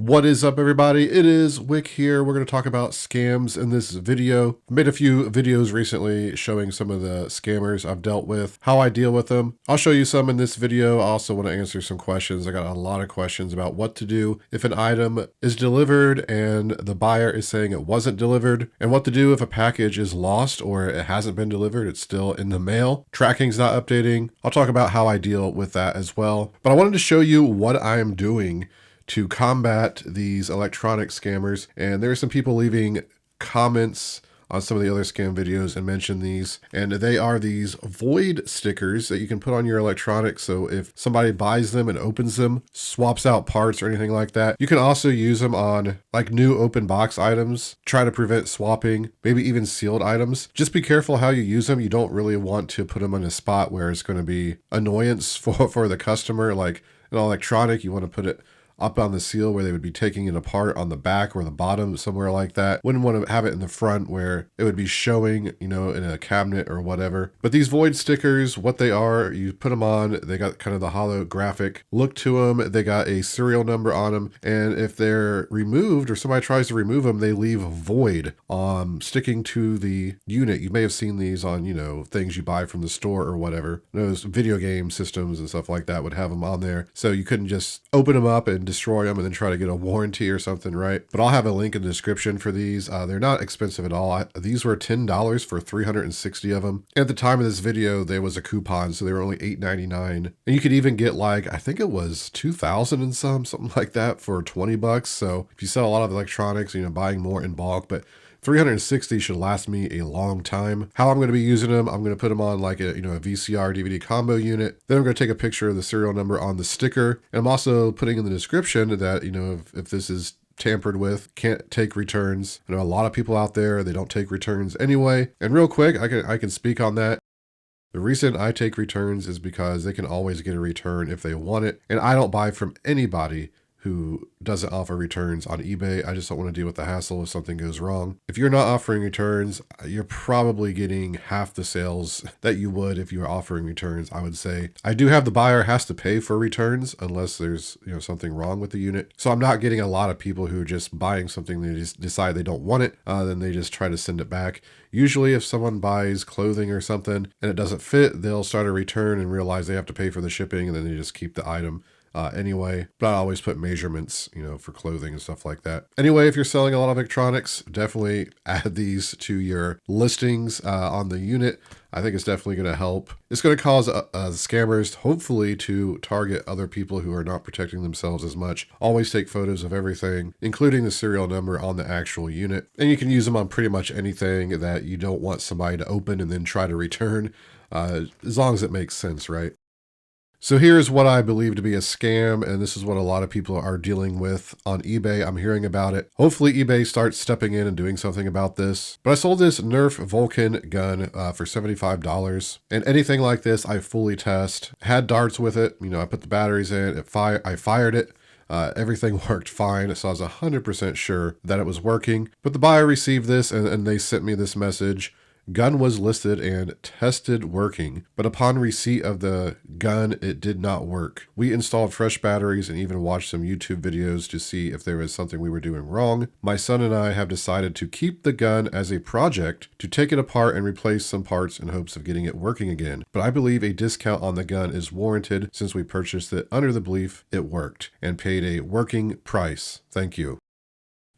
What is up, everybody? It is Wick here. We're going to talk about scams in this video. I made a few videos recently showing some of the scammers I've dealt with, how I deal with them. I'll show you some in this video. I also want to answer some questions. I got a lot of questions about what to do if an item is delivered and the buyer is saying it wasn't delivered, and what to do if a package is lost or it hasn't been delivered, it's still in the mail. Tracking's not updating. I'll talk about how I deal with that as well. But I wanted to show you what I am doing to combat these electronic scammers. And there are some people leaving comments on some of the other scam videos and mention these. And they are these void stickers that you can put on your electronics. So if somebody buys them and opens them, swaps out parts or anything like that, you can also use them on like new open box items. Try to prevent swapping, maybe even sealed items. Just be careful how you use them. You don't really want to put them in a spot where it's going to be annoyance for the customer. Like an electronic, you want to put it up on the seal where they would be taking it apart on the back or the bottom, somewhere like that. Wouldn't want to have it in the front where it would be showing, in a cabinet or whatever. But these void stickers, what they are, you put them on, they got kind of the holographic look to them. They got a serial number on them. And if they're removed or somebody tries to remove them, they leave void sticking to the unit. You may have seen these on, things you buy from the store or whatever. Those video game systems and stuff like that would have them on there. So you couldn't just open them up and destroy them and then try to get a warranty or something, right? But I'll have a link in the description for these. They're not expensive at all. These were $10 for 360 of them. At the time of this video, there was a coupon, so they were only $8.99. And you could even get I think it was 2,000 and something like that for 20 bucks. So if you sell a lot of electronics, buying more in bulk, but 360 should last me a long time. How I'm going to be using them, I'm going to put them on like a VCR DVD combo unit. Then I'm going to take a picture of the serial number on the sticker. And I'm also putting in the description that, if this is tampered with, can't take returns. I know a lot of people out there, they don't take returns anyway. And real quick, I can speak on that. The reason I take returns is because they can always get a return if they want it. And I don't buy from anybody who doesn't offer returns on eBay. I just don't want to deal with the hassle if something goes wrong. If you're not offering returns, you're probably getting half the sales that you would if you were offering returns, I would say. I do have the buyer has to pay for returns unless there's something wrong with the unit. So I'm not getting a lot of people who are just buying something, they just decide they don't want it, then they just try to send it back. Usually if someone buys clothing or something and it doesn't fit, they'll start a return and realize they have to pay for the shipping, and then they just keep the item anyway. But I always put measurements, for clothing and stuff like that. Anyway, if you're selling a lot of electronics, definitely add these to your listings on the unit. I think it's definitely going to help. It's going to cause scammers, hopefully, to target other people who are not protecting themselves as much. Always take photos of everything, including the serial number on the actual unit. And you can use them on pretty much anything that you don't want somebody to open and then try to return, as long as it makes sense, right? So here's what I believe to be a scam, and this is what a lot of people are dealing with on eBay. I'm hearing about it. Hopefully eBay starts stepping in and doing something about this. But I sold this Nerf Vulcan gun for $75. And anything like this, I fully test. Had darts with it. I put the batteries in. I fired it. Everything worked fine, so I was 100% sure that it was working. But the buyer received this, and they sent me this message. Gun was listed and tested working, but upon receipt of the gun, it did not work. We installed fresh batteries and even watched some YouTube videos to see if there was something we were doing wrong. My son and I have decided to keep the gun as a project, to take it apart and replace some parts in hopes of getting it working again. But I believe a discount on the gun is warranted since we purchased it under the belief it worked and paid a working price. Thank you.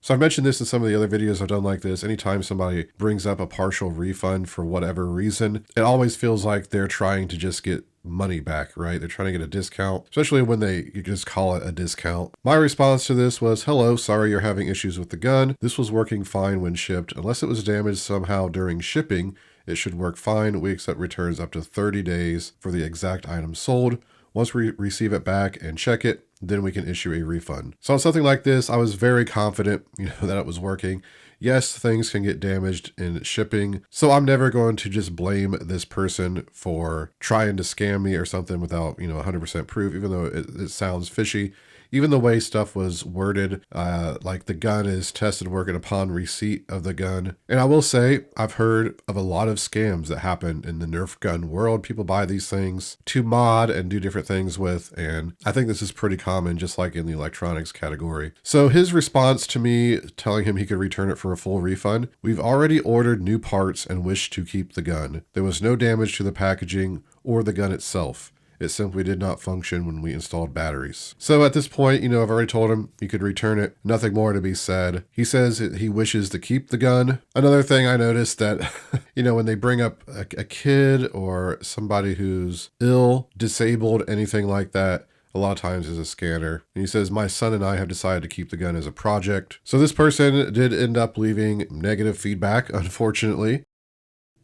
So I've mentioned this in some of the other videos I've done like this. Anytime somebody brings up a partial refund for whatever reason, it always feels like they're trying to just get money back, right? They're trying to get a discount, especially when you just call it a discount. My response to this was, hello, sorry you're having issues with the gun. This was working fine when shipped. Unless it was damaged somehow during shipping, it should work fine. We accept returns up to 30 days for the exact item sold. Once we receive it back and check it, then we can issue a refund. So on something like this, I was very confident, that it was working. Yes, things can get damaged in shipping, so I'm never going to just blame this person for trying to scam me or something without, 100% proof, even though it sounds fishy. Even the way stuff was worded, like the gun is tested working upon receipt of the gun. And I will say, I've heard of a lot of scams that happen in the Nerf gun world. People buy these things to mod and do different things with, and I think this is pretty common, just like in the electronics category. So his response to me telling him he could return it for a full refund: "We've already ordered new parts and wish to keep the gun. There was no damage to the packaging or the gun itself. It simply did not function when we installed batteries." So at this point, I've already told him he could return it. Nothing more to be said. He says he wishes to keep the gun. Another thing I noticed that, when they bring up a kid or somebody who's ill, disabled, anything like that, a lot of times is a scanner. And he says, "My son and I have decided to keep the gun as a project." So this person did end up leaving negative feedback, unfortunately.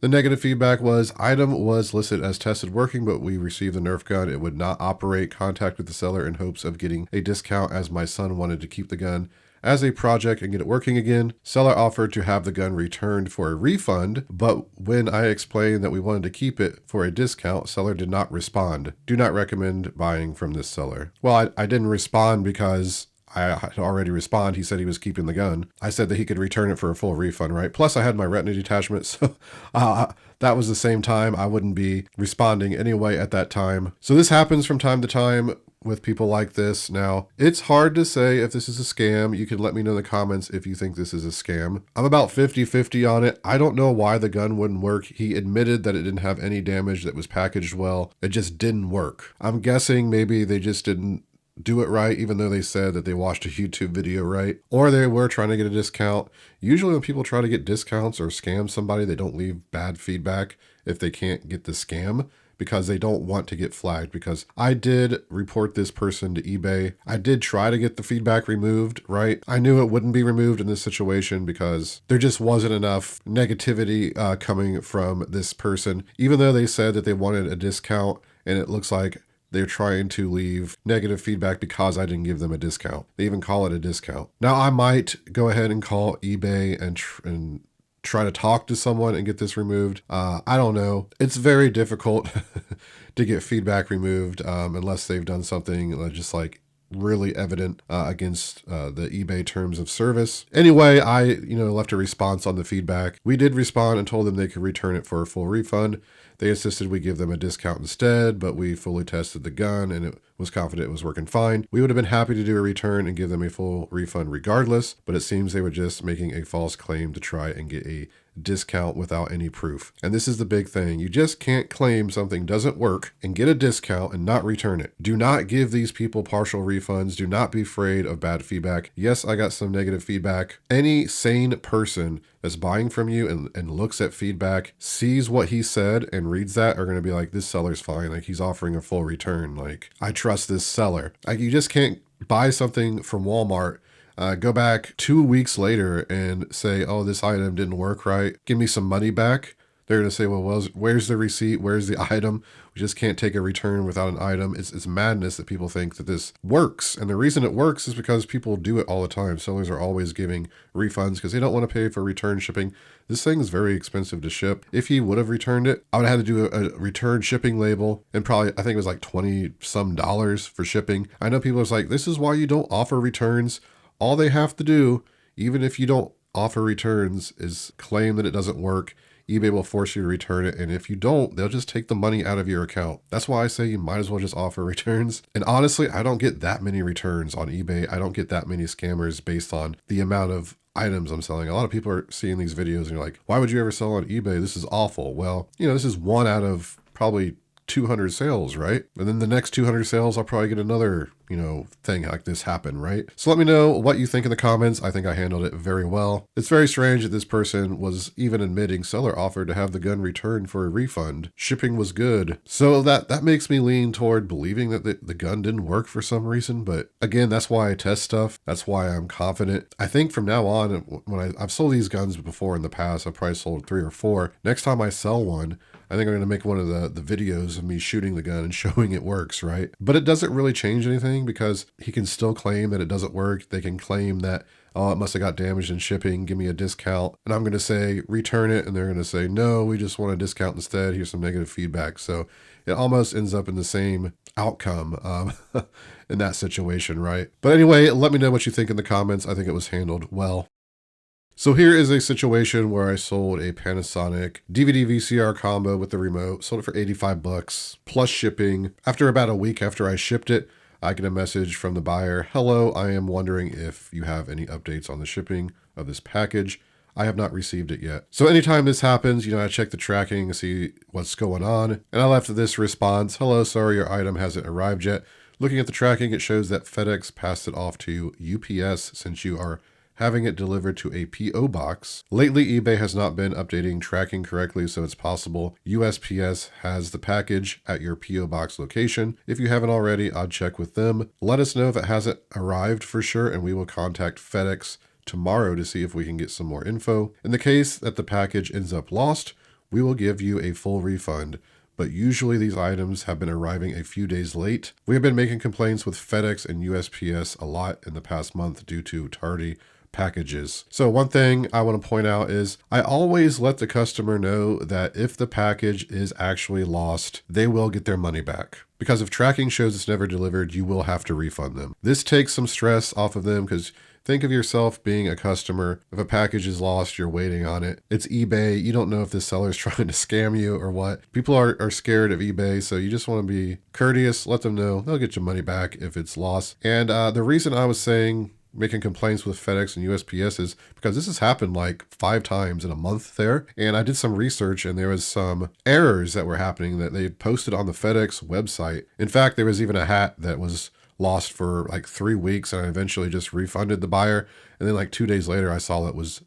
The negative feedback was, "Item was listed as tested working, but we received the Nerf gun. It would not operate. Contact with the seller in hopes of getting a discount as my son wanted to keep the gun as a project and get it working again. Seller offered to have the gun returned for a refund, but when I explained that we wanted to keep it for a discount, seller did not respond. Do not recommend buying from this seller." Well, I didn't respond because I had already respond. He said he was keeping the gun. I said that he could return it for a full refund, right? Plus I had my retina detachment, so that was the same time. I wouldn't be responding anyway at that time. So this happens from time to time with people like this. Now, it's hard to say if this is a scam. You can let me know in the comments if you think this is a scam. I'm about 50-50 on it. I don't know why the gun wouldn't work. He admitted that it didn't have any damage, that was packaged well. It just didn't work. I'm guessing maybe they just didn't do it right, even though they said that they watched a YouTube video right, or they were trying to get a discount. Usually when people try to get discounts or scam somebody, they don't leave bad feedback if they can't get the scam, because they don't want to get flagged. Because I did report this person to eBay. I did try to get the feedback removed, right? I knew it wouldn't be removed in this situation because there just wasn't enough negativity coming from this person, even though they said that they wanted a discount, and it looks like they're trying to leave negative feedback because I didn't give them a discount. They even call it a discount. Now, I might go ahead and call eBay and try to talk to someone and get this removed. I don't know. It's very difficult to get feedback removed unless they've done something just like really evident against the eBay terms of service. Anyway, I left a response on the feedback. We did respond and told them they could return it for a full refund. They insisted we give them a discount instead, but we fully tested the gun and it was confident it was working fine. We would have been happy to do a return and give them a full refund regardless, but it seems they were just making a false claim to try and get a discount without any proof. And this is the big thing. You just can't claim something doesn't work and get a discount and not return it. Do not give these people partial refunds. Do not be afraid of bad feedback. Yes, I got some negative feedback. Any sane person that's buying from you and looks at feedback, sees what he said and reads that, are going to be like, this seller's fine. Like, he's offering a full return. Like, I trust this seller. Like, you just can't buy something from Walmart, go back 2 weeks later and say, oh, this item didn't work right, give me some money back. They're going to say, well, where's the receipt? Where's the item? We just can't take a return without an item. It's madness that people think that this works. And the reason it works is because people do it all the time. Sellers are always giving refunds because they don't want to pay for return shipping. This thing is very expensive to ship. If he would have returned it, I would have had to do a return shipping label, and probably, I think it was like $20 some for shipping. I know people are like, this is why you don't offer returns. All they have to do, even if you don't offer returns, is claim that it doesn't work. eBay will force you to return it, and if you don't, they'll just take the money out of your account. That's why I say you might as well just offer returns. And honestly, I don't get that many returns on eBay. I don't get that many scammers based on the amount of items I'm selling. A lot of people are seeing these videos and you're like, why would you ever sell on eBay? This is awful. Well, this is one out of probably 200 sales, right? And then the next 200 sales, I'll probably get another, thing like this happen, right? So let me know what you think in the comments. I think I handled it very well. It's very strange that this person was even admitting seller offered to have the gun returned for a refund. Shipping was good. So that makes me lean toward believing that the gun didn't work for some reason. But again, that's why I test stuff. That's why I'm confident. I think from now on, when I've sold these guns before in the past, I've probably sold 3 or 4. Next time I sell one, I think I'm going to make one of the videos of me shooting the gun and showing it works, right? But it doesn't really change anything. thing because he can still claim that it doesn't work. They can claim that, oh, it must have got damaged in shipping, give me a discount. And I'm going to say, return it. And they're going to say, no, we just want a discount instead. Here's some negative feedback. So it almost ends up in the same outcome in that situation, right? But anyway, let me know what you think in the comments. I think it was handled well. So here is a situation where I sold a Panasonic DVD VCR combo with the remote, sold it for 85 bucks plus shipping. After about a week after I shipped it, I get a message from the buyer. Hello, I am wondering if you have any updates on the shipping of this package. I have not received it yet. So anytime this happens, I check the tracking and see what's going on. And I left this response. Hello, sorry, your item hasn't arrived yet. Looking at the tracking, it shows that FedEx passed it off to UPS since you are having it delivered to a P.O. box. Lately, eBay has not been updating tracking correctly, so it's possible USPS has the package at your P.O. box location. If you haven't already, I'd check with them. Let us know if it hasn't arrived for sure, and we will contact FedEx tomorrow to see if we can get some more info. In the case that the package ends up lost, we will give you a full refund. But usually these items have been arriving a few days late. We have been making complaints with FedEx and USPS a lot in the past month due to tardy packages. So one thing I want to point out is I always let the customer know that if the package is actually lost, they will get their money back. Because if tracking shows it's never delivered, you will have to refund them. This takes some stress off of them because think of yourself being a customer. If a package is lost, you're waiting on it. It's eBay. You don't know if this seller is trying to scam you or what. People are scared of eBay, so you just want to be courteous. Let them know. They'll get your money back if it's lost. And the reason I was saying making complaints with FedEx and USPS is because this has happened like 5 times in a month there. And I did some research and there was some errors that were happening that they posted on the FedEx website. In fact, there was even a hat that was lost for like 3 weeks and I eventually just refunded the buyer. And then like 2 days later, I saw it was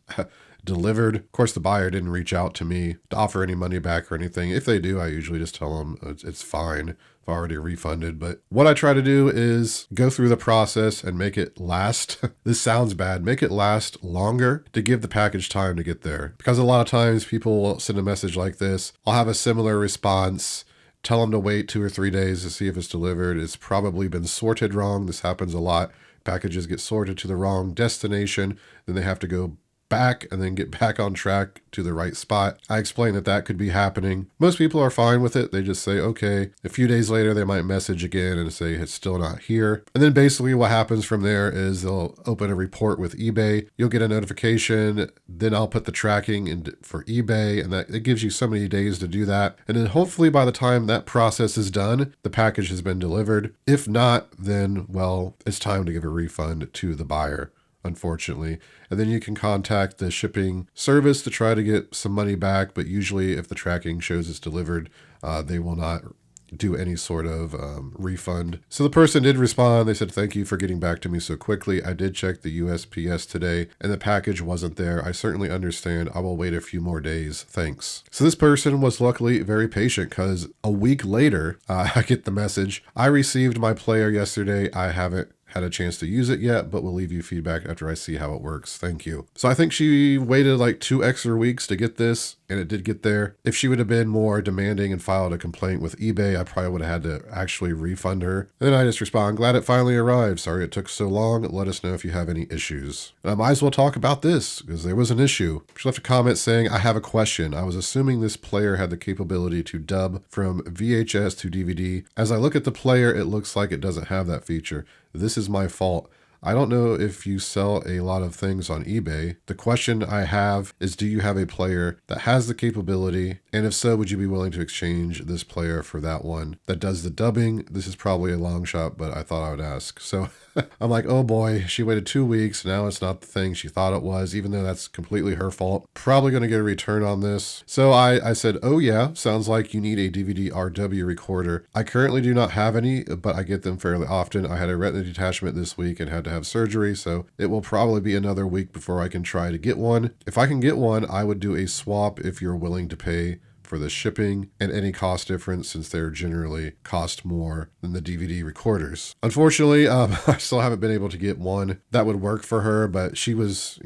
delivered. Of course, the buyer didn't reach out to me to offer any money back or anything. If they do, I usually just tell them it's fine. I've already refunded. But what I try to do is go through the process and make it last. This sounds bad. Make it last longer to give the package time to get there. Because a lot of times people will send a message like this. I'll have a similar response. Tell them to wait 2 or 3 days to see if it's delivered. It's probably been sorted wrong. This happens a lot. Packages get sorted to the wrong destination. Then they have to go back and then get back on track to the right spot. I explained that could be happening. Most people are fine with it. They just say, okay. A few days later, they might message again and say it's still not here. And then basically what happens from there is they'll open a report with eBay. You'll get a notification. Then I'll put the tracking in for eBay, and that it gives you so many days to do that. And then hopefully by the time that process is done, the package has been delivered. If not, then, well, it's time to give a refund to the buyer, unfortunately. And then you can contact the shipping service to try to get some money back. But usually if the tracking shows it's delivered, they will not do any sort of refund. So the person did respond. They said, thank you for getting back to me so quickly. I did check the USPS today and the package wasn't there. I certainly understand. I will wait a few more days. Thanks. So this person was luckily very patient because a week later, I get the message. I received my player yesterday. I haven't had a chance to use it yet, but will leave you feedback after I see how it works. Thank you. So I think she waited like 2 extra weeks to get this, and it did get there. If she would have been more demanding and filed a complaint with eBay, I probably would have had to actually refund her. And then I just respond, glad it finally arrived. Sorry it took so long. Let us know if you have any issues. And I might as well talk about this because there was an issue. She left a comment saying, I have a question. I was assuming this player had the capability to dub from VHS to DVD. As I look at the player, it looks like it doesn't have that feature. This is my fault. I don't know if you sell a lot of things on eBay. The question I have is, do you have a player that has the capability? And if so, would you be willing to exchange this player for that one that does the dubbing? This is probably a long shot, but I thought I would ask. So I'm like, oh boy, she waited 2 weeks. Now it's not the thing she thought it was, even though that's completely her fault. Probably going to get a return on this. So I said, oh yeah, sounds like you need a DVD RW recorder. I currently do not have any, but I get them fairly often. I had a retina detachment this week and had to have surgery, so it will probably be another week before I can try to get one. If I can get one, I would do a swap if you're willing to pay for the shipping and any cost difference, since they're generally cost more than the DVD recorders. Unfortunately, I still haven't been able to get one that would work for her, but she was,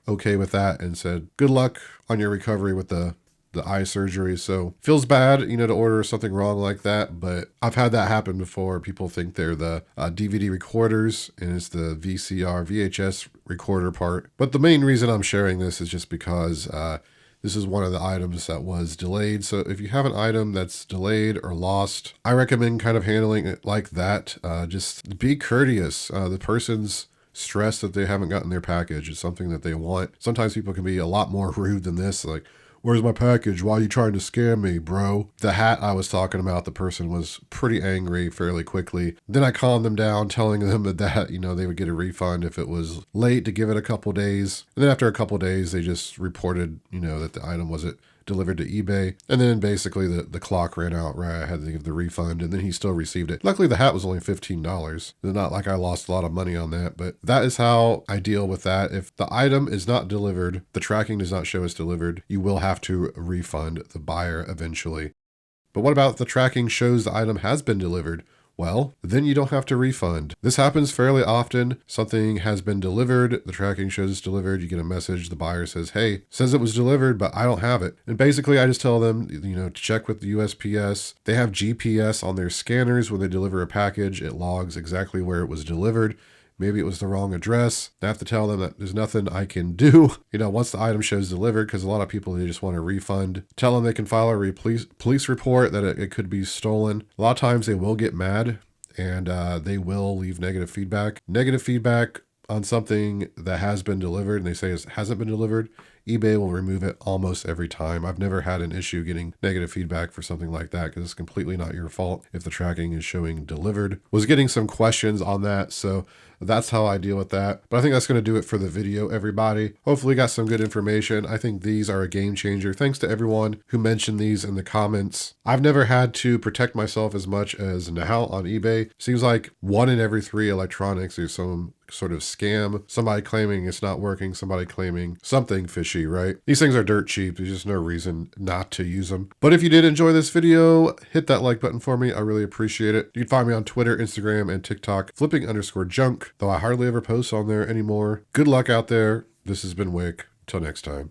okay with that and said, good luck on your recovery with the the eye surgery. So feels bad, to order something wrong like that. But I've had that happen before. People think they're the DVD recorders, and it's the VCR, VHS recorder part. But the main reason I'm sharing this is just because this is one of the items that was delayed. So if you have an item that's delayed or lost, I recommend kind of handling it like that. Just be courteous. The person's stressed that they haven't gotten their package. It's something that they want. Sometimes people can be a lot more rude than this. Like, where's my package? Why are you trying to scam me, bro? The hat I was talking about, the person was pretty angry fairly quickly. Then I calmed them down, telling them that, they would get a refund if it was late, to give it a couple days. And then after a couple days, they just reported, that the item wasn't delivered to eBay. And then basically the clock ran out, right? I had to give the refund, and then he still received it. Luckily, the hat was only $15. It's not like I lost a lot of money on that, but that is how I deal with that. If the item is not delivered, the tracking does not show it's delivered, you will have to refund the buyer eventually. But what about if the tracking shows the item has been delivered? Well, then you don't have to refund. This happens fairly often. Something has been delivered, the tracking shows it's delivered, you get a message, the buyer says, hey, says it was delivered, but I don't have it. And basically I just tell them, to check with the USPS. They have GPS on their scanners. When they deliver a package, it logs exactly where it was delivered. Maybe it was the wrong address. I have to tell them that there's nothing I can do, once the item shows delivered, because a lot of people, they just want a refund. Tell them they can file a police report that it could be stolen. A lot of times they will get mad, and they will leave negative feedback. Negative feedback on something that has been delivered, and they say it hasn't been delivered, eBay will remove it almost every time. I've never had an issue getting negative feedback for something like that, because it's completely not your fault if the tracking is showing delivered. Was getting some questions on that, so that's how I deal with that. But I think that's going to do it for the video, everybody. Hopefully you got some good information. I think these are a game changer. Thanks to everyone who mentioned these in the comments. I've never had to protect myself as much as now on eBay. Seems like 1 in every 3 electronics, there's some sort of scam. Somebody claiming it's not working, somebody claiming something fishy, right? These things are dirt cheap. There's just no reason not to use them. But if you did enjoy this video, hit that like button for me. I really appreciate it. You can find me on Twitter, Instagram, and TikTok, flipping_junk, though I hardly ever post on there anymore. Good luck out there. This has been Wick. Till next time.